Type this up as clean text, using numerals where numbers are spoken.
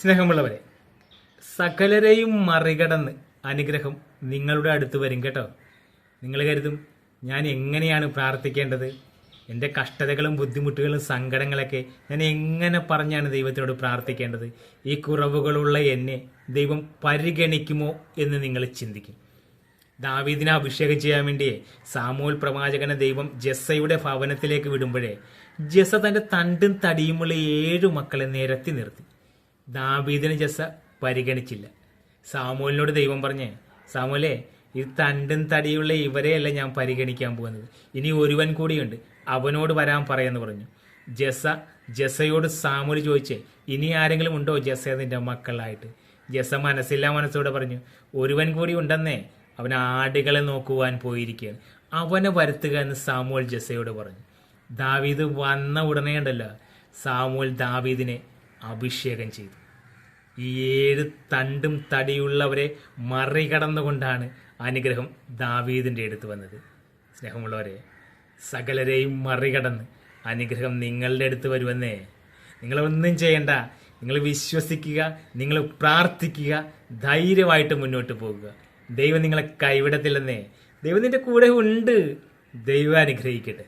സ്നേഹമുള്ളവരെ, സകലരെയും മറികടന്ന് അനുഗ്രഹം നിങ്ങളുടെ അടുത്ത് വരും കേട്ടോ. നിങ്ങൾ കരുതും ഞാൻ എങ്ങനെയാണ് പ്രാർത്ഥിക്കേണ്ടത്, എൻ്റെ കഷ്ടതകളും ബുദ്ധിമുട്ടുകളും സങ്കടങ്ങളൊക്കെ ഞാൻ എങ്ങനെ പറഞ്ഞാണ് ദൈവത്തിനോട് പ്രാർത്ഥിക്കേണ്ടത്, ഈ കുറവുകളുള്ള എന്നെ ദൈവം പരിഗണിക്കുമോ എന്ന് നിങ്ങൾ ചിന്തിക്കും. ദാവീദിനെ അഭിഷേകം ചെയ്യാൻ വേണ്ടി സാമൂൽ പ്രവാചകനെ ദൈവം ജസ്സയുടെ ഭവനത്തിലേക്ക് വിടുമ്പോഴേ ജസ്സ തൻ്റെ തണ്ടും തടിയുമുള്ള 7 മക്കളെ നിരത്തി നിർത്തി. ദാവീദിനെ ജസ്സ പരിഗണിച്ചില്ല. സാമൂലിനോട് ദൈവം പറഞ്ഞേ, സാമൂലേ, ഈ തണ്ടും തടിയുള്ള ഇവരെയല്ല ഞാൻ പരിഗണിക്കാൻ പോകുന്നത്, ഇനി ഒരുവൻ കൂടിയുണ്ട്, അവനോട് വരാൻ പറയാന്ന് പറഞ്ഞു. ജസ്സയോട് സാമൂല് ചോദിച്ചേ, ഇനി ആരെങ്കിലും ഉണ്ടോ ജസ്സ നിന്റെ മക്കളായിട്ട്? ജസ്സ മനസ്സില്ലാ മനസ്സോടെ പറഞ്ഞു, ഒരുവൻ കൂടി ഉണ്ടെന്നേ, അവൻ ആടുകളെ നോക്കുവാൻ പോയിരിക്കുകയാണ്, അവനെ വരുത്തുക എന്ന് സാമൂൽ ജസ്സയോട് പറഞ്ഞു. ദാവീദ് വന്ന ഉടനെ ഉണ്ടല്ലോ, സാമൂൽ ദാവീദിനെ അഭിഷേകം ചെയ്തു. ഈ 7 തണ്ടും തടിയുള്ളവരെ മറികടന്നുകൊണ്ടാണ് അനുഗ്രഹം ദാവീദിൻ്റെ അടുത്ത് വന്നത്. സ്നേഹമുള്ളവരെ, സകലരെയും മറികടന്ന് അനുഗ്രഹം നിങ്ങളുടെ അടുത്ത് വരുമെന്നേ. നിങ്ങളൊന്നും ചെയ്യണ്ട, നിങ്ങൾ വിശ്വസിക്കുക, നിങ്ങൾ പ്രാർത്ഥിക്കുക, ധൈര്യമായിട്ട് മുന്നോട്ട് പോകുക. ദൈവം നിങ്ങളെ കൈവിടത്തില്ലെന്നേ. ദൈവം നിന്റെ കൂടെ ഉണ്ട്. ദൈവം അനുഗ്രഹിക്കട്ടെ.